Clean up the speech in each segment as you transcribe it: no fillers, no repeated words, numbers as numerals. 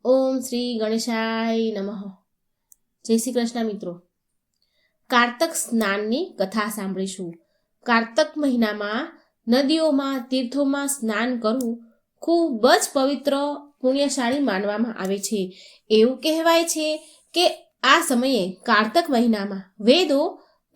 ઓમ શ્રી ગણેશાય નમઃ. જય શ્રી કૃષ્ણ મિત્રો. કારતક સ્નાનની કથા સાંભળીશું. કારતક મહિનામાં નદીઓમાં તીર્થોમાં સ્નાન કરવું ખૂબ જ પવિત્ર પુણ્યશાળી માનવામાં આવે છે. એવું કહેવાય છે કે આ સમયે કારતક મહિનામાં વેદો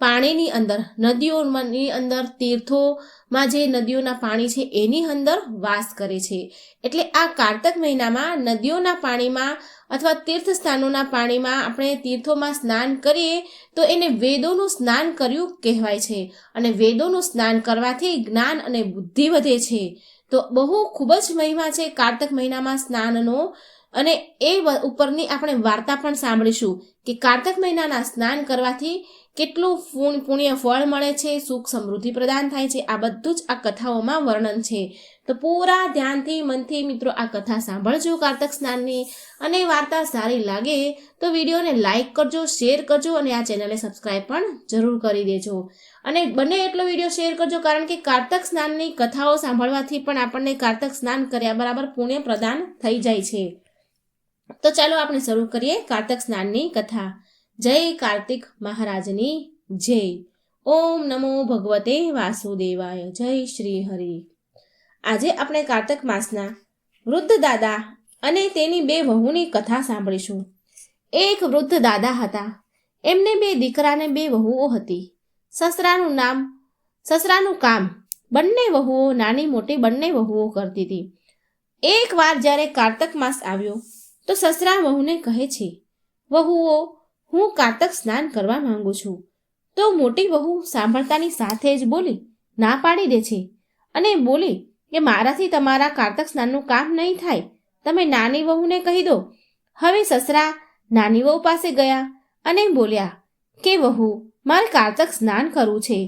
પાણીની અંદર, નદીઓની અંદર, તીર્થોમાં જે નદીઓના પાણી છે એની અંદર વાસ કરે છે. એટલે આ કારતક મહિનામાં નદીઓના પાણીમાં અથવા તીર્થ સ્થાનોના પાણીમાં આપણે તીર્થોમાં સ્નાન કરીએ તો એને વેદોનું સ્નાન કર્યું કહેવાય છે. અને વેદોનું સ્નાન કરવાથી જ્ઞાન અને બુદ્ધિ વધે છે. તો બહુ ખૂબ જ મહિમા છે કારતક મહિનામાં સ્નાનનો. અને એ ઉપરની આપણે વાર્તા પણ સાંભળીશું કે કારતક મહિનાના સ્નાન કરવાથી કેટલું પુણ્ય ફળ મળે છે, સુખ સમૃદ્ધિ પ્રદાન થાય છે. આ બધું જ આ કથાઓમાં વર્ણન છે. તો પૂરા ધ્યાનથી મનથી મિત્રો આ કથા સાંભળજો કારતક સ્નાનની. અને વાર્તા સારી લાગે તો વિડીયોને લાઈક કરજો, શેર કરજો અને આ ચેનલને સબસ્ક્રાઈબ પણ જરૂર કરી દેજો. અને બને એટલો વિડીયો શેર કરજો, કારણ કે કારતક સ્નાનની કથાઓ સાંભળવાથી પણ આપણને કારતક સ્નાન કર્યા બરાબર પુણ્ય પ્રદાન થઈ જાય છે. તો ચાલો આપણે શરૂ કરીએ કારતક સ્નાનની કથા. જય કાર્તિક મહારાજની જય. ઓમ નમો ભગવતે વાસુદેવાય. જય શ્રી હરિ. આજે આપણે કારતક માસના વૃદ્ધ દાદા અને તેની બે વહુની કથા સાંભળીશું. એક વૃદ્ધ દાદા હતા. એમને બે દીકરા ને બે વહુઓ હતી. સસરાનું કામ બંને વહુઓ, નાની મોટી બંને વહુઓ કરતી હતી. એક વાર જ્યારે કારતક માસ આવ્યો તો સસરા વહુને કહે છે, વહુઓ, હું કારતક સ્નાન કરવા માંગુ છું. તો મોટી વહુ સાંભળતાની સાથે જ બોલી, ના પાડી દે છે અને બોલી કે મારાથી તમારા કારતક સ્નાનનું કામ નહીં થાય, તમે નાની વહુને કહી દો. હવે સસરા નાની વહુ પાસે ગયા અને બોલ્યા કે વહુ, મારે કારતક સ્નાન કરવું છે.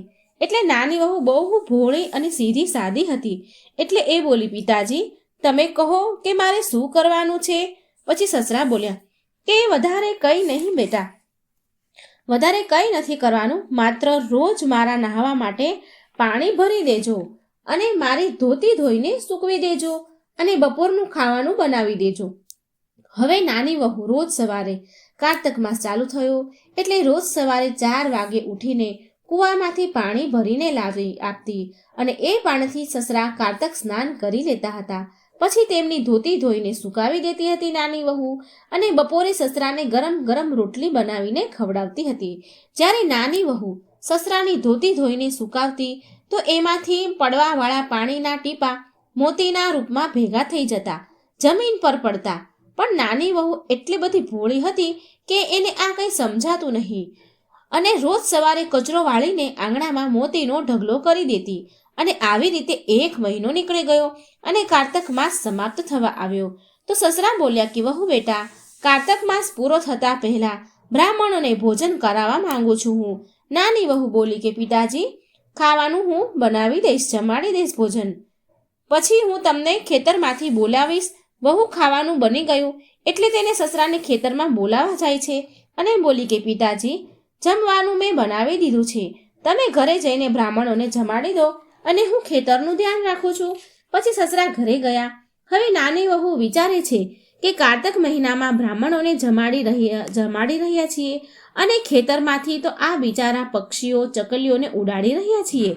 એટલે નાની વહુ બહુ ભોળી અને સીધી સાદી હતી. એટલે એ બોલી, પિતાજી તમે કહો કે મારે શું કરવાનું છે. પછી સસરા બોલ્યા કે વધારે કંઈ નહીં બેટા, વધારે કંઈ નથી કરવાનું, માત્ર રોજ મારા નહાવા માટે પાણી ભરી દેજો અને મારી ધોતી ધોઈને સૂકવી દેજો અને બપોરનું ખાવાનું બનાવી દેજો. હવે નાની વહુ રોજ સવારે, કારતક માસ ચાલુ થયો એટલે રોજ સવારે 4 વાગે ઉઠીને કૂવામાંથી પાણી ભરીને લાવી આપતી અને એ પાણીથી સસરા કારતક સ્નાન કરી લેતા હતા. પછી તેમની ધોતી ધોઈને સુકાવી દેતી હતી નાની વહુ, અને બપોરે સસરાને ગરમ ગરમ રોટલી બનાવીને ખવડાવતી હતી. જ્યારે નાની વહુ સસરાની ધોતી ધોઈને સુકાવતી તો એમાંથી પડવાવાળા પાણીના ટીપા મોતીના રૂપમાં ભેગા થઈ જતા, જમીન પર પડતા. પણ નાની વહુ એટલી બધી ભોળી હતી કે એને આ કંઈ સમજાતું નહીં અને રોજ સવારે કચરો વાળીને આંગણામાં મોતીનો ઢગલો કરી દેતી. અને આવી રીતે 1 મહિનો નીકળી ગયો અને કારતક માસ સમાપ્ત થવા આવ્યો. તો સસરા બોલ્યા કે વહુ બેટા, કારતક માસ પૂરો થતા પહેલા બ્રાહ્મણોને ભોજન કરાવવા માંગુ છું હું. નાની વહુ બોલી કે પિતાજી, ખાવાનું હું બનાવી દઈશ, જમાડી દઈશ ભોજન, પછી હું તમને ખેતરમાંથી બોલાવીશ. વહુ ખાવાનું બની ગયું એટલે તેને સસરાને ખેતરમાં બોલાવવા જાય છે અને બોલી કે પિતાજી, જમવાનું મેં બનાવી દીધું છે, તમે ઘરે જઈને બ્રાહ્મણોને જમાડી દો અને હું ખેતરનું ધ્યાન રાખું છું. પછી સસરા ઘરે ગયા. હવે નાની વહુ વિચારે છે કે કારતક મહિનામાં બ્રાહ્મણોને જમાડી રહ્યા છીએ અને ખેતરમાંથી તો આ બિચારા પક્ષીઓ, ચકલીઓને ઉડાડી રહ્યા છીએ.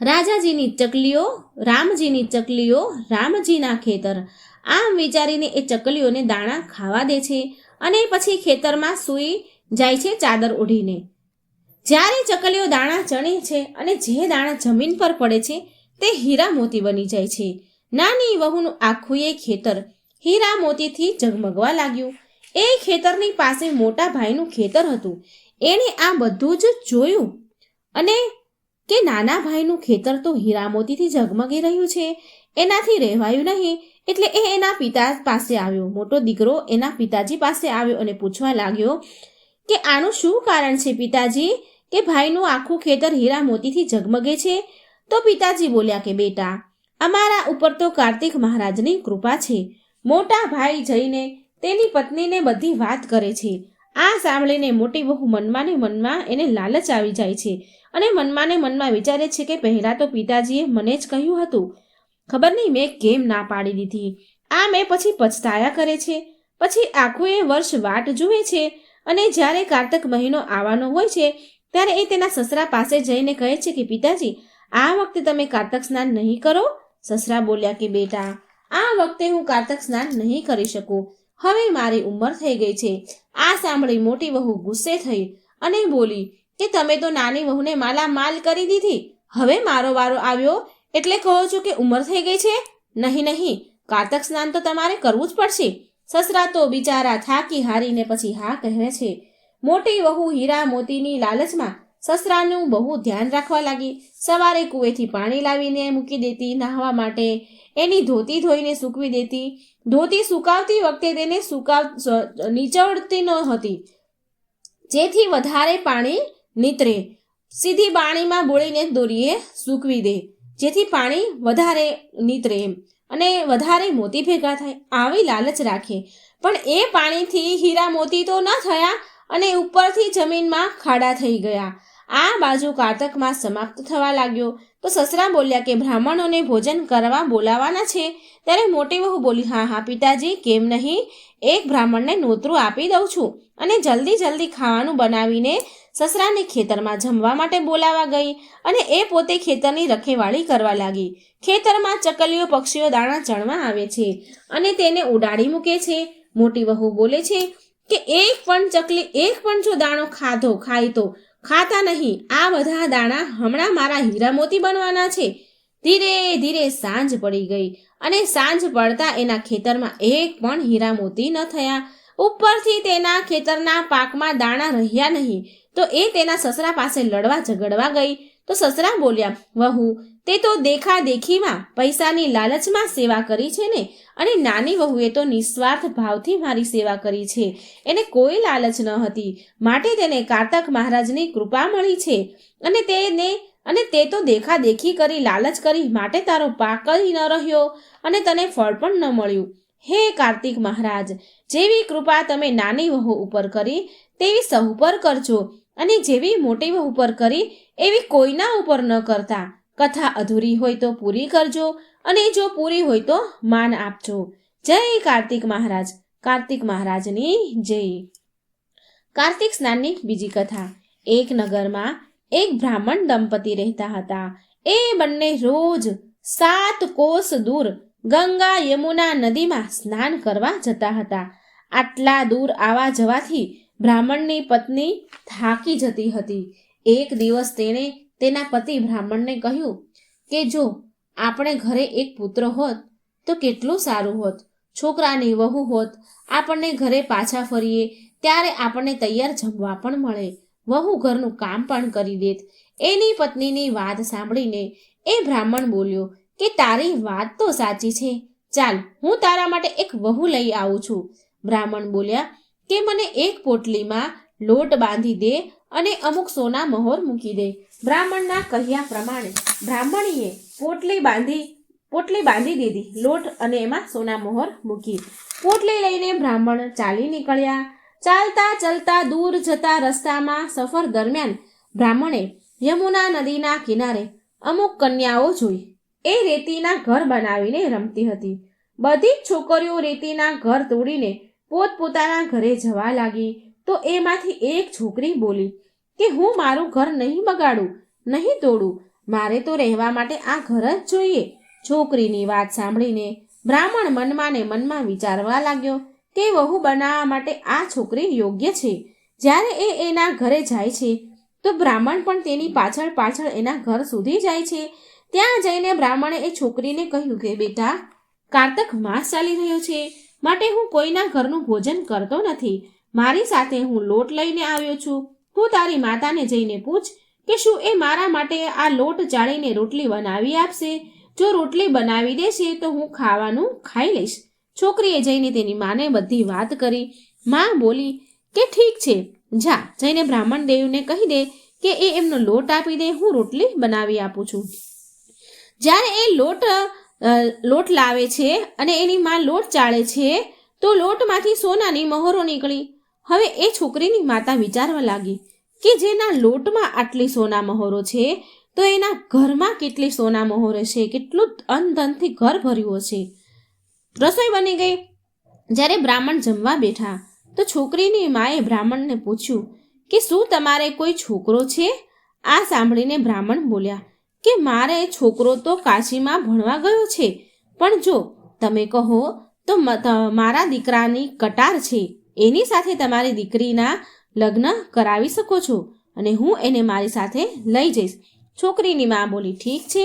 રાજાજીની ચકલીઓ, રામજીની ચકલીઓ, રામજીના ખેતર, આમ વિચારીને એ ચકલીઓને દાણા ખાવા દે છે અને પછી ખેતરમાં સૂઈ જાય છે ચાદર ઓઢીને. જ્યારે ચકલીઓ દાણા ચણે છે અને જે દાણા જમીન પર પડે છે તે હીરા મોતી બની જાય છે. નાની વહુનું આખું એ ખેતર હીરા મોતીથી ઝગમગવા લાગ્યું. એ ખેતરની પાસે મોટા ભાઈનું ખેતર હતું. એણે આ બધું જ જોયું અને કે નાના ભાઈનું ખેતર તો હીરા મોતીથી ઝગમગી રહ્યું છે, એનાથી રહેવાયું નહીં. એટલે એ એના પિતા પાસે આવ્યો. મોટો દીકરો એના પિતાજી પાસે આવ્યો અને પૂછવા લાગ્યો કે આનું શું કારણ છે પિતાજી, કે ભાઈનું આખું ખેતર હીરા મોતીથી ઝગમગે છે. તો પિતાજી બોલ્યા કે બેટા, અમારા ઉપર તો કાર્તિક મહારાજની કૃપા છે. મોટા ભાઈ જઈને તેની પત્નીને બધી વાત કરે છે. આ સાંભળીને મોટી વહુ મનમાં ને મનમાં એને લાલચ આવી જાય છે અને મનમાં ને મનમાં વિચારે છે કે પહેલાં તો પિતાજીએ મને જ કહ્યું હતું, ખબર નહીં મેં કેમ ના પાડી દીધી. આ મેં પછી પછતાયા કરે છે. પછી આખું એ વર્ષ વાટ જુએ છે અને જ્યારે કાર્તક મહિનો આવવાનો હોય છે ત્યારે એ તેના સસરા પાસે જઈને કહે છે કે પિતાજી, આ વખતે તમે કાર્તક સ્નાન નહીં કરો? સસરા બોલ્યા કે બેટા, આ વખતે હું કાર્તક સ્નાન નહીં કરી શકું. હવે મારી ઉંમર થઈ ગઈ છે. આ સાંભળી મોટી વહુ ગુસ્સે થઈ અને બોલી કે તમે તો નાની વહુને માલામાલ કરી દીધી. હવે મારો વારો આવ્યો એટલે કહો છો કે ઉંમર થઈ ગઈ છે? નહીં નહીં, કાર્તક સ્નાન તો તમારે કરવું જ પડશે. સસરા તો બિચારા થાકી હારીને પછી હા કહે છે. મોટી વહુ હીરા મોતીની લાલચમાં સસરાનું બહુ ધ્યાન રાખવા લાગી. સવારે કૂવેથી પાણી લાવીને મૂકી દેતી નાહવા માટે, એની ધોતી ધોઈને સૂકવી દેતી. ધોતી સુકાવતી વખતે તેને નીચોડતી ન હતી જેથી વધારે પાણી નીતરે. સીધી પાણીમાં બોળીને દોરીએ સૂકવી દે જેથી પાણી વધારે નીતરે એમ અને વધારે મોતી ભેગા થાય, આવી લાલચ રાખે. પણ એ પાણીથી હીરા મોતી તો ન થયા અને ઉપરથી જમીનમાં ખાડા થઈ ગયા. આ બાજુ કાર્તક માસ સમાપ્ત થવા લાગ્યો તો સસરા બોલ્યા કે બ્રાહ્મણોને ભોજન કરવા બોલાવાના છે. ત્યારે મોટી વહુ બોલી, હા હા પિતાજી, કેમ નહીં, એક બ્રાહ્મણને નોતરું આપી દઉં છું. અને જલ્દી ખાવાનું બનાવીને સસરાને ખેતરમાં જમવા માટે બોલાવા ગઈ અને એ પોતે ખેતરની રખેવાળી કરવા લાગી. ખેતરમાં ચકલીઓ પક્ષીઓ દાણા ચણવા આવે છે અને તેને ઉડાડી મૂકે છે. મોટી વહુ બોલે છે કે એક પણ જો દાણો ખાય તો ખાતા નહીં. આ બધા દાણા હમણાં મારા હીરા મોતી બનવાના છે. ધીરે ધીરે સાંજ પડી ગઈ અને સાંજ પડતા એના ખેતરમાં એક પણ હીરા મોતી ન થયા. ઉપરથી તેના ખેતરના પાકમાં દાણા રહ્યા નહીં તો એ તેના સસરા પાસે લડવા ઝઘડવા ગઈ. તો સસરા બોલ્યા, વહુ, તે તો દેખાદેખીમાં પૈસાની લાલચમાં સેવા કરી છે ને, અને નાની વહુએ તો નિસ્વાર્થ ભાવથી મારી સેવા કરી છે. એને કોઈ લાલચ ન હતી, માટે તેને કાર્તક મહારાજની કૃપા મળી છે. અને તે તો દેખાદેખી કરી, લાલચ કરી, માટે તારો પાક ન રહ્યો અને તને ફળ પણ ન મળ્યું. હે કાર્તિક મહારાજ, જેવી કૃપા તમે નાની વહુ ઉપર કરી તેવી સહુ પર કરજો, અને જેવી મોટી વહુ ઉપર કરી એવી કોઈના ઉપર ન કરતા. કથા અધૂરી હોય તો પૂરી કરજો, અને જો પૂરી હોય તો માન આપજો. જય કાર્તિક મહારાજ. કાર્તિક મહારાજની જય. કાર્તિક સ્નાનની બીજી કથા. એક નગરમાં એક બ્રાહ્મણ દંપતી રહેતા હતા. એ બંને રોજ 7 કોસ દૂર ગંગા યમુના નદીમાં સ્નાન કરવા જતા હતા. આટલા દૂર આવવા જવાથી બ્રાહ્મણની પત્ની થાકી જતી હતી. એક દિવસ તેણે તેના પતિ બ્રાહ્મણને કહ્યું કે જો આપણે ઘરે એક પુત્ર હોત તો કેટલું સારું હોત. છોકરાની વહુ હોત, આપણને ઘરે પાછા ફરીએ ત્યારે આપણને તૈયાર જમવા પણ મળે, વહુ ઘરનું કામ પણ કરી દેત. એની પત્નીની વાત સાંભળીને એ બ્રાહ્મણ બોલ્યો કે તારી વાત તો સાચી છે, ચાલ હું તારા માટે એક વહુ લઈ આવું છું. બ્રાહ્મણ બોલ્યા કે મને એક પોટલીમાં લોટ બાંધી દે અને અમુક સોના મહોર મૂકી દે. બ્રાહ્મણના કહ્યા પ્રમાણે બ્રાહ્મણીએ પોટલી બાંધી દીધી, લોટ અને એમાં સોના મહોર મૂકી. પોટલી લઈને બ્રાહ્મણ ચાલી નીકળ્યા. ચાલતા દૂર જતા રસ્તામાં સફર દરમિયાન બ્રાહ્મણે યમુના નદીના કિનારે અમુક કન્યાઓ જોઈ. એ રેતીના ઘર બનાવીને રમતી હતી. બધી જ છોકરીઓ રેતીના ઘર તોડીને પોતપોતાના ઘરે જવા લાગી. તો એમાંથી એક છોકરી બોલી કે હું મારું ઘર નહીં બગાડું, નહીં તોડું, મારે તો રહેવા માટે આ ઘર જ જોઈએ. છોકરીની વાત સાંભળીને બ્રાહ્મણ મનમાં ને મનમાં વિચારવા લાગ્યો કે વહુ બનાવવા માટે આ છોકરી યોગ્ય છે. જ્યારે એ એના ઘરે જાય છે તો બ્રાહ્મણ પણ તેની પાછળ પાછળ એના ઘર સુધી જાય છે. ત્યાં જઈને બ્રાહ્મણે એ છોકરીને કહ્યું કે બેટા, કાર્તક માસ ચાલી રહ્યો છે, માટે હું કોઈના ઘરનું ભોજન કરતો નથી. મારી સાથે હું લોટ લઈને આવ્યો છું. તું તારી માતાને જઈને પૂછ કે શું એ મારા માટે આ લોટ ચાળીને રોટલી બનાવી આપશે. જો રોટલી બનાવી દેશે તો હું ખાવાનું ખાઈ લઈશ. છોકરીએ જઈને તેની માને બધી વાત કરી. માં બોલી કે ઠીક છે, જા જઈને બ્રાહ્મણ દેવને કહી દે કે એ એમનો લોટ આપી દે, હું રોટલી બનાવી આપું છું. જ્યારે એ લોટ લાવે છે અને એની માં લોટ ચાળે છે તો લોટમાંથી સોનાની મહોરો નીકળી. હવે એ છોકરીની માતા વિચારવા લાગી કે જેના લોટમાં આટલી સોના મહોરો છે તો એના ઘરમાં કેટલી સોના મહોરો છે, કેટલું અનધનથી ઘર ભર્યું હશે. રસોઈ બની ગઈ. જ્યારે બ્રાહ્મણ જમવા બેઠા તો છોકરીની માએ બ્રાહ્મણને પૂછ્યું કે શું તમારે કોઈ છોકરો છે? આ સાંભળીને બ્રાહ્મણ બોલ્યા કે મારે છોકરો તો કાશીમાં ભણવા ગયો છે, પણ જો તમે કહો તો મારા દીકરાની કટાર છે, એની સાથે તમારી દીકરીના લગ્ન કરાવી શકો છો અને હું એને મારી સાથે લઈ જઈશ. છોકરીની મા બોલી ઠીક છે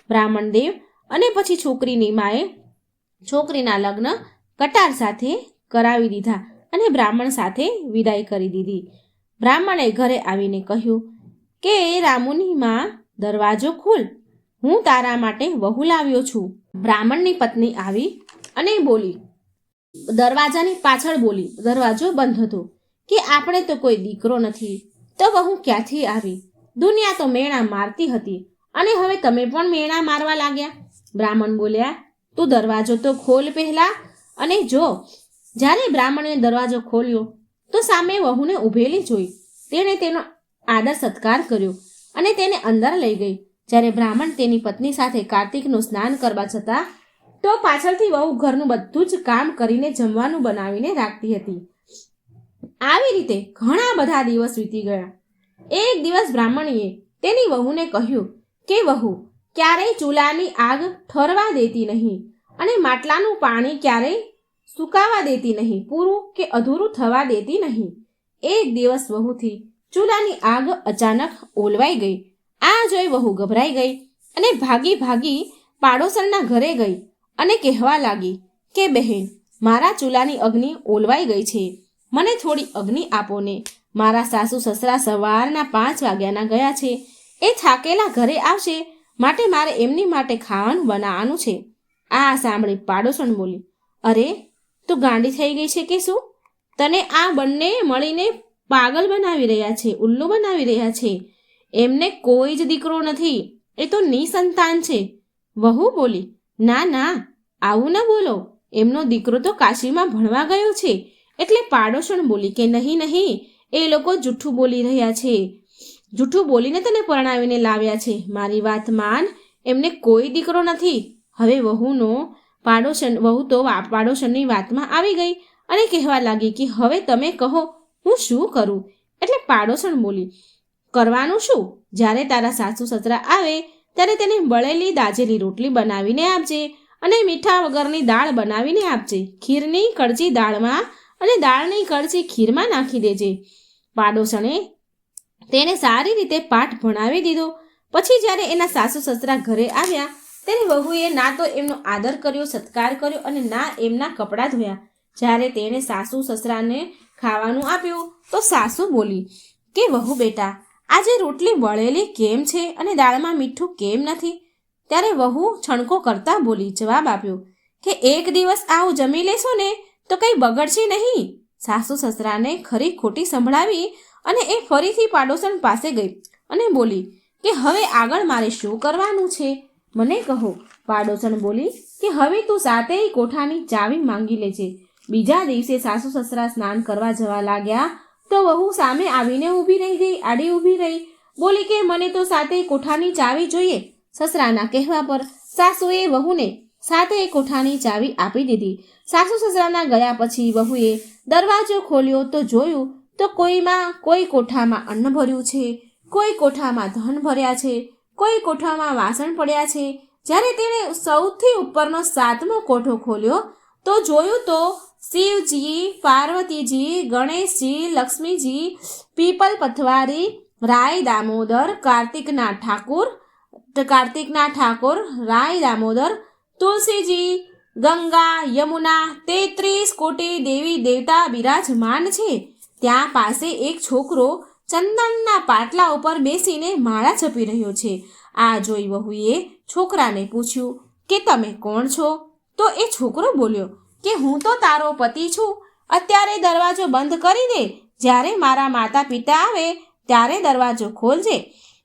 બ્રાહ્મણ દેવ. અને પછી છોકરીની માએ છોકરીના લગ્ન કટાર સાથે કરાવી દીધા અને બ્રાહ્મણ સાથે વિદાય કરી દીધી. બ્રાહ્મણે ઘરે આવીને કહ્યું કે રામુની મા, દરવાજો ખોલ, હું તારા માટે વહુ લાવ્યો છું. બ્રાહ્મણની પત્ની આવી અને બોલી, દરવાજાની પાછળ બોલી, દરવાજો બંધ હતો, કે આપણે તો કોઈ દીકરો નથી, તો વહુ ક્યાંથી આવી? દુનિયા તો મેણા મારતી હતી અને હવે તમે પણ મેણા મારવા લાગ્યા. બ્રાહ્મણ બોલ્યા, તું દરવાજો તો ખોલ પહેલા. અને જો જ્યારે બ્રાહ્મણે દરવાજો ખોલ્યો તો સામે વહુને ઊભેલી જોઈ. તેણે તેનો આદર સત્કાર કર્યો અને તેને અંદર લઈ ગઈ. જ્યારે બ્રાહ્મણ તેની પત્ની સાથે કાર્તિકનું સ્નાન કરવા જતા તો પાછળથી વહુ ઘરનું બધું જ કામ કરીને જમવાનું બનાવીને રાખતી હતી. આવી રીતે ઘણા બધા દિવસ વીતી ગયા. એક દિવસ બ્રાહ્મણીએ તેની વહુને કહ્યું કે વહુ, ક્યારેય ચૂલાની આગ ઠરવા દેતી નહીં અને માટલાનું પાણી ક્યારેય સુકાવા દેતી નહીં, પૂરું કે અધૂરું થવા દેતી નહીં. એક દિવસ વહુથી ચૂલાની આગ અચાનક ઓલવાઈ ગઈ. આ જોઈ વહુ ગભરાઈ ગઈ અને ભાગી ભાગી પાડોશણના ઘરે ગઈ અને કહેવા લાગી કે બહેન, મારા ચૂલાની અગ્નિ ઓલવાઈ ગઈ છે, મને થોડી અગ્નિ આપો ને. મારા સાસુ સસરા સવારના 5 વાગ્યાના ગયા છે, એ થાકેલા ઘરે આવશે, માટે મારે એમની માટે ખાવાનું બનાવવાનું છે. આ સાંભળી પાડોશણ બોલી, અરે તું ગાંડી થઈ ગઈ છે કે શું? તને આ બંને મળીને પાગલ બનાવી રહ્યા છે, ઉલ્લુ બનાવી રહ્યા છે. એમને કોઈ જ દીકરો નથી, એ તો નિસંતાન છે. વહુ બોલી, ના ના, આવું ન બોલો, એમનો દીકરો તો કાશીમાં ભણવા ગયો છે. એટલે પાડોશણ બોલી કે નહીં નહીં, એ લોકો જૂઠું બોલી રહ્યા છે, જૂઠું બોલીને તને પરણાવીને લાવ્યા છે. મારી વાત માન, એમને કોઈ દીકરો નથી. હવે વહુ તો પાડોશણની વાતમાં આવી ગઈ અને કહેવા લાગી કે હવે તમે કહો, હું શું કરું? એટલે પાડોશણ બોલી, કરવાનું શું? જ્યારે તારા સાસુ સસરા આવે ત્યારે તેને બળેલી દાજેલી રોટલી બનાવીને આપજે અને મીઠા વગરની દાળ બનાવીને આપજે. ખીરની કળચી દાળમાં અને દાળની કળચી ખીરમાં નાખી દેજે. પાડોશણે તેને સારી રીતે પાઠ ભણાવી દીધો. પછી જ્યારે એના સાસુ સસરા ઘરે આવ્યા ત્યારે વહુએ ના તો એમનો આદર કર્યો, સત્કાર કર્યો અને ના એમના કપડાં ધોયા. જ્યારે તેણે સાસુ સસરાને ખાવાનું આપ્યું તો સાસુ બોલી કે વહુ બેટા, આજે રોટલી વળેલી કેમ છે અને દાળમાં મીઠું કેમ નથી? ત્યારે વહુ છણકો કરતા બોલી, જવાબ આપ્યો કે એક દિવસ આવું જમી લેશો ને તો કંઈ બગડશે નહીં. સાસુ સસરાને ખરી ખોટી સંભળાવી અને એ ફરીથી પાડોશણ પાસે ગઈ અને બોલી કે હવે આગળ મારે શું કરવાનું છે, મને કહો. પાડોશણ બોલી કે હવે તું સાતેય કોઠાની ચાવી માંગી લેજે. બીજા દિવસે સાસુ સસરા સ્નાન કરવા જવા લાગ્યા તો વહુ સામે આવીને ઊભી રહી ગઈ, આડી ઊભી રહી. બોલી કે મને તો સાતેય કોઠાની ચાવી જોઈએ. સસરાના કહેવા પર સાસુએ વહુને સાતેય કોઠાની ચાવી આપી દીધી. સાસુ સસરાના ગયા પછી વહુએ દરવાજો ખોલ્યો તો જોયું તો કોઈ કોઠામાં અન્ન ભર્યું છે, કોઈ કોઠામાં ધન ભર્યા છે, કોઈ કોઠામાં વાસણ પડ્યા છે. જ્યારે તેણે સૌથી ઉપરનો 7મો કોઠો ખોલ્યો તો જોયું તો શિવજી, પાર્વતીજી, ગણેશજી, લક્ષ્મીજી, પીપલ પથવારી, રાય દામોદર, કાર્તિકના ઠાકોર, રાય દામોદર, તુલસીજી, ગંગા, યમુના, 33 કોટી દેવી દેવતા બિરાજમાન છે. ત્યાં પાસે એક છોકરો ચંદનના પાટલા ઉપર બેસીને માળા જપી રહ્યો છે. આ જોઈ વહુએ છોકરાને પૂછ્યું કે તમે કોણ છો? તો એ છોકરો બોલ્યો કે હું તો તારો પતિ છું. અત્યારે દરવાજો બંધ કરી દે, જ્યારે મારા માતા પિતા આવે ત્યારે દરવાજો ખોલજે.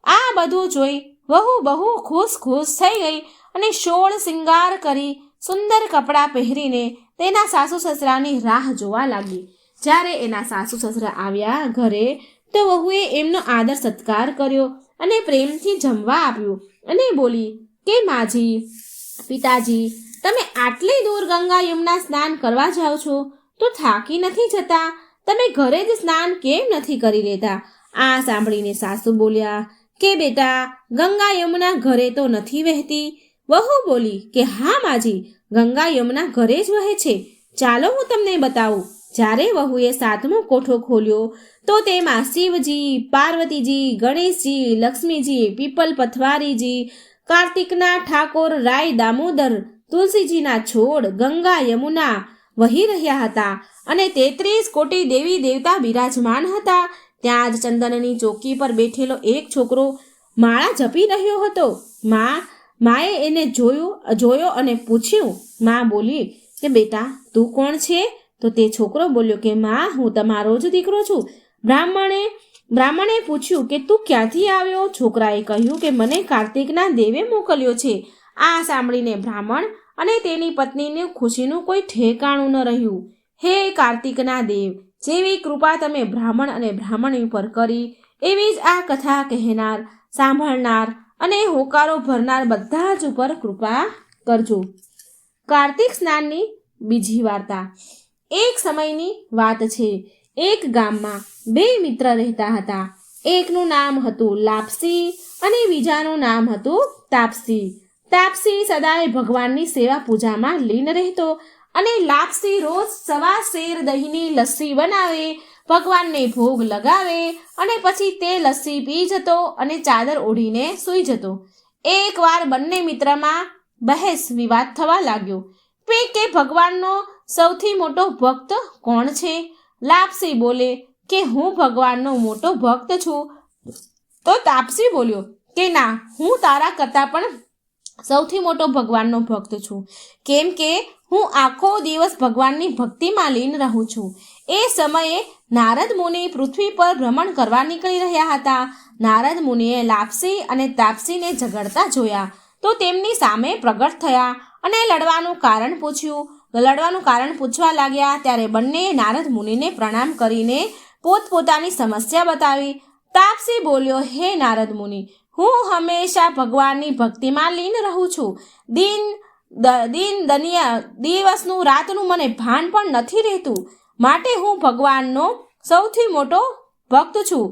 આ બધું જોઈ વહુ બહુ ખુશ થઈ ગઈ અને સોળ શિંગાર કરી સુંદર કપડાં પહેરીને તેના સાસુ સસરાની રાહ જોવા લાગી. જ્યારે એના સાસુ સસરા આવ્યા ઘરે તો વહુએ એમનો આદર સત્કાર કર્યો અને પ્રેમથી જમવા આપ્યું અને બોલી કે માજી, પિતાજી, તમે આટલી દૂર ગંગા યમુના સ્નાન કરવા જાઓ છો તો થાકી નથી જતા? તમે ઘરે જ સ્નાન કેમ નથી કરી લેતા? આ સાંભળીને સાસુ બોલ્યા કે બેટા, ગંગા યમુના ઘરે તો નથી વહેતી. વહુ બોલી કે હા માજી, ગંગા યમુના ઘરે જ વહે છે. ચાલો હું તમને બતાવું. જ્યારે વહુએ 7મો કોઠો ખોલ્યો તો તેમાં શિવજી, પાર્વતીજી, ગણેશજી, લક્ષ્મીજી, પીપલ પથવારીજી, કાર્તિકના ઠાકોર, રાય દામોદર, તુલસીજીના છોડ, ગંગા યમુના વહી રહ્યા હતા અને 33 કોટી દેવી દેવતા બિરાજમાન હતા. ત્યાં જ ચંદનની ચોકી પર બેઠેલો એક છોકરો માળા જપી રહ્યો હતો. માએ એને જોયો અને પૂછ્યું. માં બોલી કે બેટા, તું કોણ છે? તો તે છોકરો બોલ્યો કે માં, હું તમારો જ દીકરો છું. બ્રાહ્મણે પૂછ્યું કે તું ક્યાંથી આવ્યો? છોકરાએ કહ્યું કે મને કાર્તિકના દેવે મોકલ્યો છે. આ સાંભળીને બ્રાહ્મણ અને તેની પત્નીની ખુશીનું કોઈ ઠેકાણું ન રહ્યું. હે કાર્તિકના દેવ, જેવી કૃપા તમે બ્રાહ્મણ અને બ્રાહ્મણી ઉપર કરી, એવી જ આ કથા કહેનાર, સાંભળનાર અને હોકારો ભરનાર બધા જ ઉપર કૃપા કરજો. કાર્તિક સ્નાનની બીજી વાર્તા. એક સમયની વાત છે. એક ગામમાં 2 મિત્ર રહેતા હતા. એકનું નામ હતું લાપસી અને બીજાનું નામ હતું તાપસી. તાપસી સદાય ભગવાનની સેવા પૂજામાં લીન રહેતો અને લાપસી રોજ 1.25 શેર દહીંની લસ્સી બનાવે, ભગવાનને ભોગ લગાવે અને પછી તે લસ્સી પી જતો અને ચાદર ઓઢીને સૂઈ જતો. એકવાર બંને મિત્રમાં બહેસ વિવાદ થવા લાગ્યો કે ભગવાનનો સૌથી મોટો ભક્ત કોણ છે? લાપસી બોલે કે હું ભગવાનનો મોટો ભક્ત છું. તો તાપસી બોલ્યો કે ના, હું તારા કરતાં પણ સૌથી મોટો ભગવાનનો ભક્ત છું, કેમ કે હું આખો દિવસ ભગવાનની ભક્તિમાં લીન રહું છું. એ સમયે નારદ મુનિ પૃથ્વી પર ભ્રમણ કરવા નીકળી રહ્યા હતા. નારદ મુનિએ લાપસી અને તાપસીને ઝઘડતા જોયા તો તેમની સામે પ્રગટ થયા અને લડવાનું કારણ પૂછવા લાગ્યા. ત્યારે બંને નારદ મુનિને પ્રણામ કરીને પોતપોતાની સમસ્યા બતાવી. તાપસી બોલ્યો, હે નારદ મુનિ, હું હંમેશા ભગવાનની ભક્તિમાં લીન રહું છું. દિવસનું રાતનું મને ભાન પણ નથી રહેતું, માટે હું ભગવાનનો સૌથી મોટો ભક્ત છું.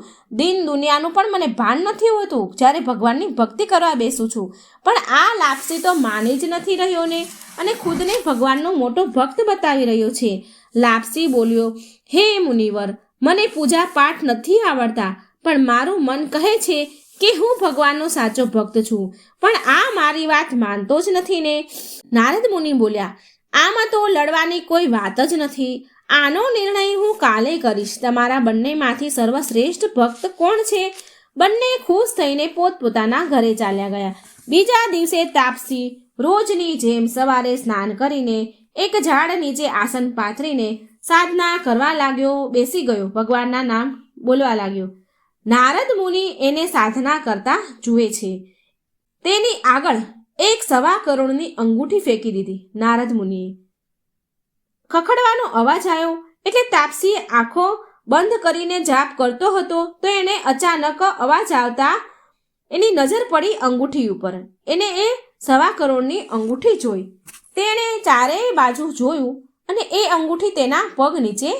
દુનિયાનું પણ મને ભાન નથી હોતું જ્યારે ભગવાનની ભક્તિ કરવા બેસું છું. પણ આ લાપસી તો માની જ નથી રહ્યો ને, અને ખુદને ભગવાનનો મોટો ભક્ત બતાવી રહ્યો છે. લાપસી બોલ્યો, હે મુનિવર, મને પૂજા પાઠ નથી આવડતા, પણ મારું મન કહે છે કે હું ભગવાનનો સાચો ભક્ત છું, પણ આ મારી વાત માનતો જ નથી ને. નારદ મુનિ બોલ્યા, આમાં તો લડવાની કોઈ વાત જ નથી. આનો નિર્ણય હું કાલે કરીશ. તમારા બંનેમાંથી સર્વશ્રેષ્ઠ ભક્ત કોણ છે? બંને ખુશ થઈને પોતપોતાના ઘરે ચાલ્યા ગયા. બીજા દિવસે તાપસી રોજની જેમ સવારે સ્નાન કરીને એક ઝાડ નીચે આસન પાથરીને સાધના કરવા લાગ્યો. બેસી ગયો, ભગવાનના નામ બોલવા લાગ્યો. નારદ મુનિ એને સાધના કરતા જુએ છે. તેની આગળ એક 1.25 કરોડની અંગૂઠી ફેંકી દીધી. નારદ મુનિએ ખખડવાનો અવાજ આવ્યો એટલે તાપસીએ આંખો બંધ કરીને જાપ કરતો હતો તો એને અચાનક અવાજ આવતા એની નજર પડી અંગૂઠી ઉપર. એને એ 1.25 કરોડની અંગૂઠી જોઈ. તેણે ચારેય બાજુ જોયું અને એ અંગૂઠી તેના પગ નીચે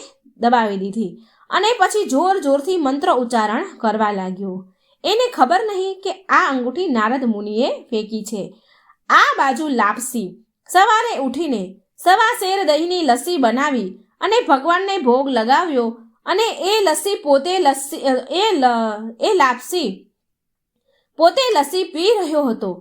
દબાવી દીધી અને પછી જોરથી મંત્ર ઉચ્ચારણ કરવા લાગ્યો. એને ખબર નહીં કે આ અંગૂઠી નારદ મુનિએ ફેંકી છે. આ બાજુ લાપસી સવારે ઉઠીને 1.25 શેર દહીંની લસ્સી બનાવી અને ભગવાનને ભોગ લગાવ્યો અને લાપસી પોતે લસ્સી પી રહ્યો હતો.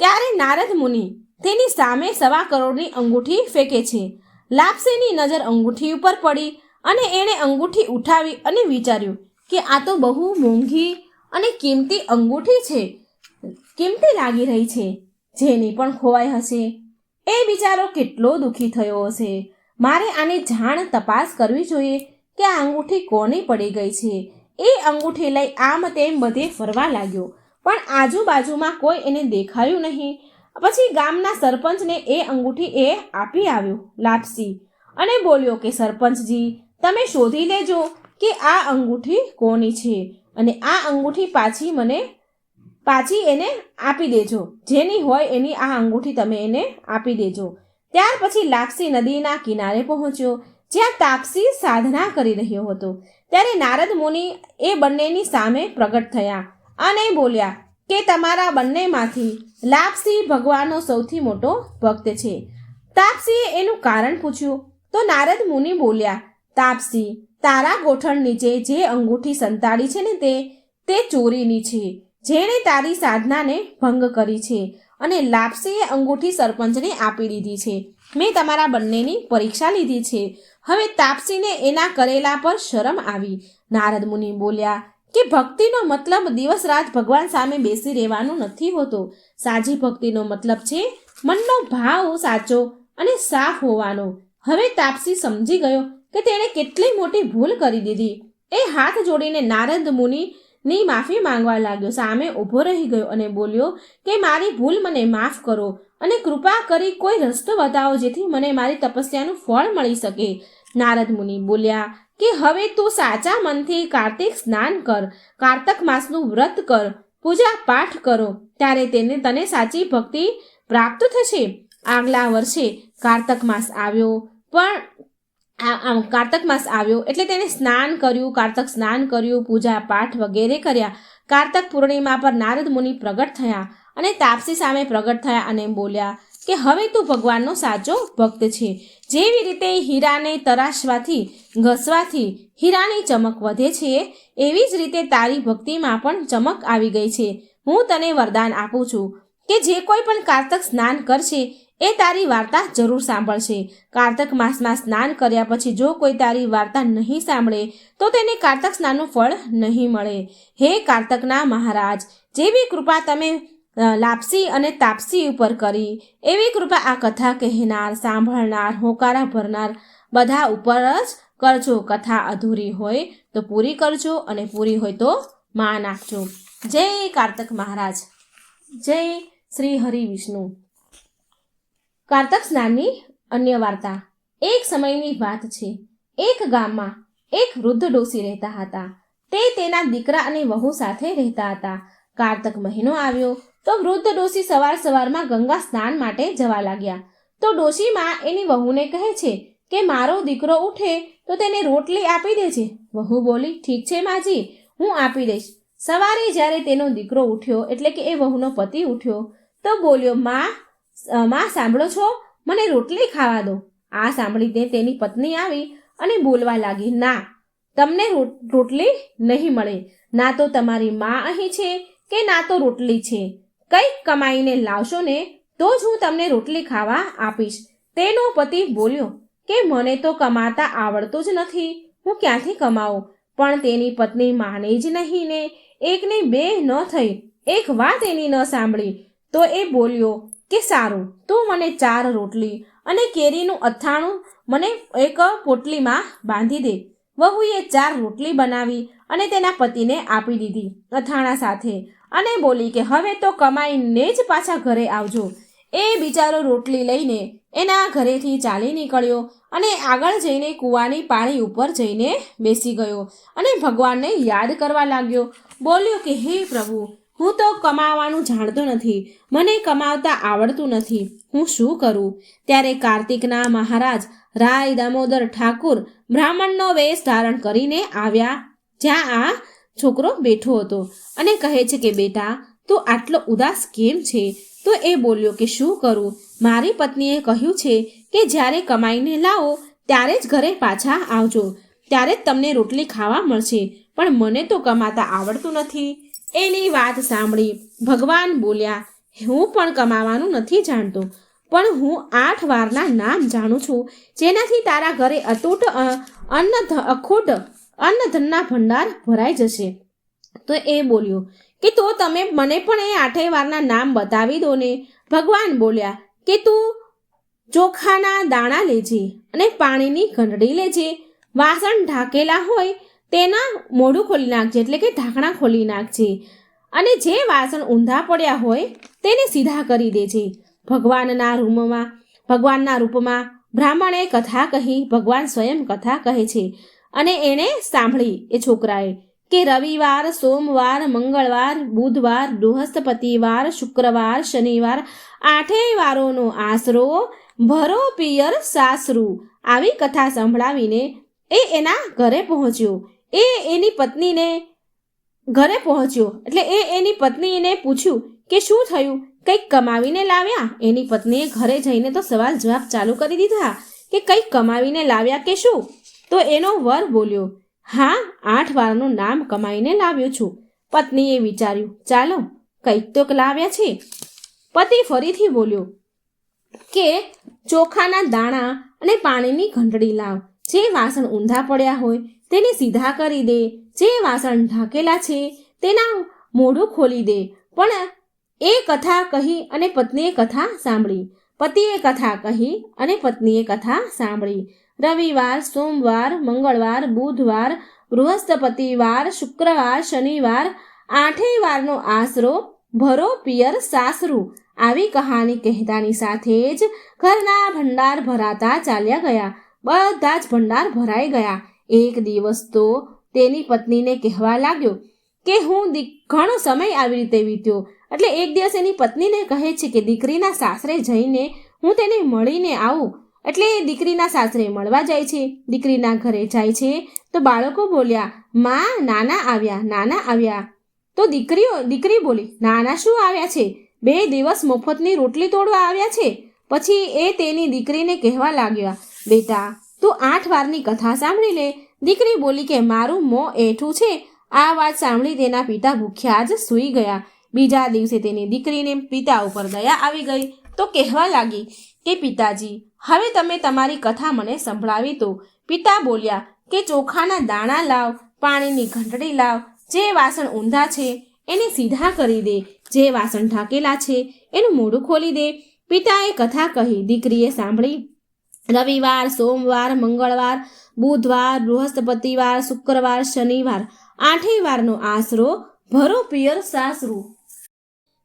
ત્યારે નારદ મુનિ તેની સામે 1.25 કરોડની અંગૂઠી ફેંકે છે. લાપસીની નજર અંગૂઠી ઉપર પડી અને એણે અંગૂઠી ઉઠાવી અને વિચાર્યું કે આ તો બહુ મોંઘી અને કિંમતી અંગૂઠી છે, કિંમતી લાગી રહી છે. જેની પણ ખોવાઈ હશે એ બિચારો કેટલો દુઃખી થયો હશે. મારે આની જાણ તપાસ કરવી જોઈએ કે આ અંગૂઠી કોની પડી ગઈ છે. એ અંગૂઠી લઈ આમ તેમ બધે ફરવા લાગ્યો, પણ આજુબાજુમાં કોઈ એને દેખાયું નહીં. પછી ગામના સરપંચને એ અંગૂઠી એ આપી આવ્યો લાપસી અને બોલ્યો કે સરપંચજી, તમે શોધી લેજો કે આ અંગૂઠી કોની છે અને આ અંગૂઠી પાછી એને આપી દેજો. જેની હોય એની આ અંગૂઠી તમે એને આપી દેજો. ત્યાર પછી લાપસી નદીના કિનારે પહોંચ્યો, જ્યાં તાપસી સાધના કરી રહ્યો હતો. ત્યારે નારદ મુનિ એ બંનેની સામે પ્રગટ થયા અને બોલ્યા કે તમારા બંનેમાંથી લાપસી ભગવાનનો સૌથી મોટો ભક્ત છે. તાપસીએ એનું કારણ પૂછ્યું તો નારદ મુનિ બોલ્યા, તાપસી, તારા ગોઠણ નીચે જે અંગૂઠી સંતાડી છે ને તે ચોરીની છે, જેણે તારી સાધનાને ભંગ કરી છે, અને લાપસીએ અંગૂઠી સરપંચને આપી દીધી છે. મેં તમારા બંનેની પરીક્ષા લીધી છે. હવે તાપસીને એના કરેલા પર શરમ આવી. નારદ મુનિ બોલ્યા કે ભક્તિનો મતલબ દિવસ રાત ભગવાન સામે બેસી રહેવાનું નથી હોતો. સાચી ભક્તિનો મતલબ છે મનનો ભાવ સાચો અને સાફ હોવાનો. હવે તાપસી સમજી ગયો કે તેણે કેટલી મોટી ભૂલ કરી દીધી. એ હાથ જોડીને નારદ મુનિની માફી માંગવા લાગ્યો. સામે ઊભો રહી ગયો અને બોલ્યો કે મારી ભૂલ મને માફ કરો અને કૃપા કરી કોઈ રસ્તો બતાવો જેથી મને મારી તપસ્યાનું ફળ મળી શકે. નારદ મુનિ બોલ્યા કે હવે તું સાચા મનથી કાર્તિક સ્નાન કર, કારતક માસનું વ્રત કર, પૂજા પાઠ કરો, ત્યારે તને સાચી ભક્તિ પ્રાપ્ત થશે. આગલા વર્ષે કારતક માસ આવ્યો એટલે તેને સ્નાન કર્યું, કારતક સ્નાન કર્યું, પૂજા પાઠ વગેરે કર્યા. કારતક પૂર્ણિમા પર નારદ મુનિ પ્રગટ થયા અને તાપસી સામે પ્રગટ થયા અને બોલ્યા કે હવે તું ભગવાનનો સાચો ભક્ત છે. જેવી રીતે હીરાને તરાશવાથી ઘસવાથી હીરાની ચમક વધે છે, એવી જ રીતે તારી ભક્તિમાં પણ ચમક આવી ગઈ છે. હું તને વરદાન આપું છું કે જે કોઈ પણ કારતક સ્નાન કરશે એ તારી વાર્તા જરૂર સાંભળશે. કારતક માસમાં સ્નાન કર્યા પછી જો કોઈ તારી વાર્તા નહીં સાંભળે તો તેને કારતક સ્નાનનું ફળ નહીં મળે. હે કારતકના મહારાજ, જેવી કૃપા તમે લાપસી અને તાપસી ઉપર કરી એવી કૃપા આ કથા કહેનાર, સાંભળનાર, હોકારા ભરનાર બધા ઉપર જ કરજો. કથા અધૂરી હોય તો પૂરી કરજો અને પૂરી હોય તો માન આપજો. જય કારતક મહારાજ, જય શ્રી હરિ વિષ્ણુ. કારતક સ્નાનની અન્ય વાર્તા. એક સમયની વાત છે. એક ગામમાં એક વૃદ્ધ ડોસી રહેતા હતા. તે તેના દીકરા અને વહુ સાથે રહેતા હતા. કારતક મહિનો આવ્યો તો વૃદ્ધ ડોસી સવારમાં ગંગા સ્નાન માટે જવા લાગ્યા. તો ડોશીમાં એની વહુને કહે છે કે મારો દીકરો ઉઠે તો તેને રોટલી આપી દેજે. વહુ બોલી, ઠીક છે માજી, હું આપી દઈશ. સવારે જ્યારે તેનો દીકરો ઉઠ્યો એટલે કે એ વહુનો પતિ ઉઠ્યો તો બોલ્યો, માં સાંભળો છો, મને રોટલી ખાવા દો. આ સાંભળીને તેની પત્ની આવી અને બોલવા લાગી, ના, તમને રોટલી નહીં મળે. ના તો તમારી માં અહીં છે કે ના તો રોટલી છે. કંઈક કમાઈને લાવશો ને તો જ હું તમને રોટલી ખાવા આપીશ. તેનો પતિ બોલ્યો કે મને તો કમાતા આવડતું જ નથી, હું ક્યાંથી કમાઉં? પણ તેની પત્ની માને જ નહીં ને. એકની બે ન થઈ, એક વાત એની ન સાંભળી તો એ બોલ્યો કે સારું, તું મને 4 રોટલી અને કેરીનું અથાણું મને એક પોટલીમાં બાંધી દે. વહુએ 4 રોટલી બનાવી અને તેના પતિને આપી દીધી અથાણા સાથે અને બોલી કે હવે તો કમાઈને જ પાછા ઘરે આવજો. એ બિચારો રોટલી લઈને એના ઘરેથી ચાલી નીકળ્યો અને આગળ જઈને કૂવાની પાળી ઉપર જઈને બેસી ગયો અને ભગવાનને યાદ કરવા લાગ્યો. બોલ્યો કે હે પ્રભુ, હું તો કમાવાનું જાણતો નથી, મને કમાવતા આવડતું નથી, હું શું કરું? ત્યારે કાર્તિકના મહારાજ રાય દામોદર ઠાકુર બ્રાહ્મણનો વેશ ધારણ કરીને આવ્યા જ્યાં આ છોકરો બેઠો હતો અને કહે છે કે બેટા, તું આટલો ઉદાસ કેમ છે? તો એ બોલ્યો કે શું કરું, મારી પત્નીએ કહ્યું છે કે જ્યારે કમાઈને લાવો ત્યારે જ ઘરે પાછા આવજો, ત્યારે જ તમને રોટલી ખાવા મળશે, પણ મને તો કમાતા આવડતું નથી. એની વાત સાંભળી ભગવાન બોલ્યા, હું પણ કમાવાનું નથી જાણતો, પણ હું 8 વારના નામ જાણું છું જેનાથી તારા ઘરે અતૂટ અખૂટ અન્નધનના ભંડાર ભરાઈ જશે. તો એ બોલ્યો કે તો તમે મને પણ એ 8 વારના નામ બતાવી દો ને. ભગવાન બોલ્યા કે તું ચોખાના દાણા લેજે અને પાણીની ઘંટડી લેજે. વાસણ ઢાંકેલા હોય તેના મોઢું ખોલી નાખજે, એટલે કે ઢાંકણા ખોલી નાખજે, અને જે વાસણ ઊંધા પડ્યા હોય તેને સીધા કરી દેજે. ભગવાનના રૂપમાં બ્રાહ્મણે કથા કહી. ભગવાન સ્વયં કથા કહે છે અને એણે સાંભળી એ છોકરાએ કે રવિવાર, સોમવાર, મંગળવાર, બુધવાર, બૃહસ્પતિવાર, શુક્રવાર, શનિવાર 8 વારોનો આશરો ભરો પિયર સાસરું. આવી કથા સંભળાવીને એ એના ઘરે પહોંચ્યો. એની પત્નીને ઘરે પહોંચ્યો એટલે એની પત્નીને પૂછ્યું કે શું થયું, કંઈક કમાવીને લાવ્યા? એની પત્નીએ ઘરે જઈને તો સવાલ જવાબ ચાલુ કરી દીધા કે કંઈક કમાવીને લાવ્યા કે શું? તો એનો વર બોલ્યો, હા, 8 વારનું નામ કમાઈને લાવ્યો છું. પત્નીએ વિચાર્યું, ચાલો કંઈક તો લાવ્યા છે. પતિ ફરીથી બોલ્યો કે ચોખાના દાણા અને પાણીની ઘંટડી લાવ. જે વાસણ ઊંધા પડ્યા હોય તેને સીધા કરી દે. જે વાસણ ઢાંકેલા છે તેના મોઢું ખોલી દે. પણ એ કથા કહી અને પત્નીએ કથા સાંભળી. પતિએ કથા કહી અને પત્નીએ કથા સાંભળી. રવિવાર, સોમવાર, મંગળવાર, બુધવાર, બૃહસ્પતિવાર, શુક્રવાર, શનિવાર, 8 વારનો આશરો ભરો પિયર સાસરું. આવી કહાની કહેતાની સાથે જ ઘરના ભંડાર ભરાતા ચાલ્યા ગયા. બધા જ ભંડાર ભરાઈ ગયા. એક દિવસ તો તેની પત્નીને કહેવા લાગ્યો કે ઘણો સમય આવી રીતે વીત્યો. એટલે એક દિવસ એની પત્નીને કહે છે કે દીકરીના સાસરે જઈને હું તેને મળીને આવું. એટલે દીકરીના સાસરે મળવા જાય છે. દીકરીના ઘરે જાય છે તો બાળકો બોલ્યા, માં, નાના આવ્યા. તો દીકરી બોલી, નાના શું આવ્યા છે? 2 દિવસ મફતની રોટલી તોડવા આવ્યા છે. પછી એ તેની દીકરીને કહેવા લાગ્યા, બેટા તું 8 વારની કથા સાંભળી લે. દીકરી બોલી કે મારું મોં એઠું છે. આ વાત સાંભળી તેના પિતા ભૂખ્યા જ સૂઈ ગયા. બીજા દિવસે તેની દીકરીને પિતા ઉપર દયા આવી ગઈ તો કહેવા લાગી કે પિતાજી, હવે તમે તમારી કથા મને સંભળાવી તો. પિતા બોલ્યા કે ચોખાના દાણા લાવ, પાણીની ઘંટડી લાવ. જે વાસણ ઊંધા છે એને સીધા કરી દે. જે વાસણ ઢાંકેલા છે એનું મોઢું ખોલી દે. પિતાએ કથા કહી. દીકરીએ સાંભળી. રવિવાર, સોમવાર, મંગળવાર, બુધવાર, બૃહસ્પતિવાર, શુક્રવાર, શનિવાર, 8 વારનો આશરો ભરો પિયર સાસરું.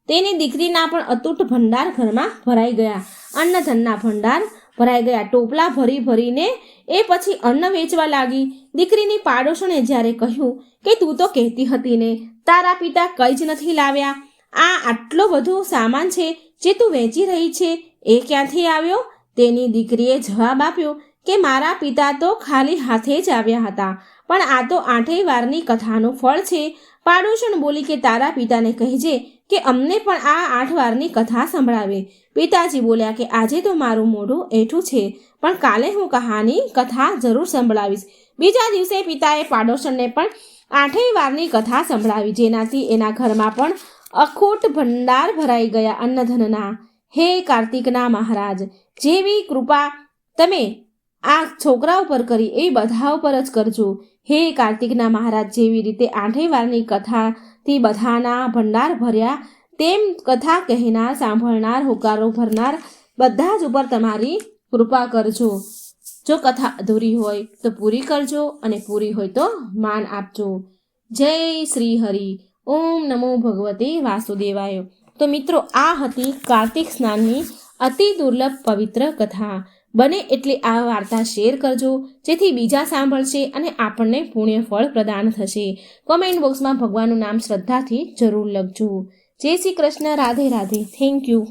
તેની દીકરીના પણ અતૂટ ભંડાર ઘરમાં ભરાઈ ગયા. અન્નધનના ભંડાર ભરાઈ ગયા. ટોપલા ભરીને એ પછી અન્ન વેચવા લાગી. દીકરીની પાડોશણે જ્યારે કહ્યું કે તું તો કહેતી હતી ને તારા પિતા કંઈ જ નથી લાવ્યા. આ આટલો બધો સામાન છે જે તું વેચી રહી છે એ ક્યાંથી આવ્યો? તેની દીકરીએ જવાબ આપ્યો કે મારા પિતા તો ખાલી હાથે જ આવ્યા હતા, પણ આ તો 8 વારની કથાનું ફળ છે. પાડોશણ બોલી કે તારા પિતાને કહેજે કે અમને પણ આ 8 વારની કથા સંભળાવે. પિતાજી બોલ્યા કે આજે તો મારું મોઢું એઠું છે, પણ કાલે હું કથા જરૂર સંભળાવીશ. બીજા દિવસે પિતાએ પાડોશણને પણ 8 વારની કથા સંભળાવી, જેનાથી એના ઘરમાં પણ અખૂટ ભંડાર ભરાઈ ગયા અન્નધનના. હે કાર્તિકના મહારાજ, જેવી કૃપા તમે આ છોકરા ઉપર કરી એ બધા ઉપર જ કરજો. હે કાર્તિકના મહારાજ, જેવી રીતે 8 વારની કથાથી બધાના ભંડાર ભર્યા, તેમ કથા કહેનાર, સાંભળનાર, હોકારો ભરનાર બધા જ ઉપર તમારી કૃપા કરજો. જો કથા અધૂરી હોય તો પૂરી કરજો અને પૂરી હોય તો માન આપજો. જય શ્રી હરિ. ઓમ નમો ભગવતે વાસુદેવાય. તો મિત્રો, આ હતી કાર્તિક સ્નાનની અતિ દુર્લભ પવિત્ર કથા. બને એટલે આ વાર્તા શેર કરજો, જેથી બીજા સાંભળશે અને આપણને પુણ્ય ફળ પ્રદાન થશે. કોમેન્ટ બોક્સમાં ભગવાનનું નામ શ્રદ્ધાથી જરૂર લખજો. જય શ્રી કૃષ્ણ. રાધે રાધે. Thank you.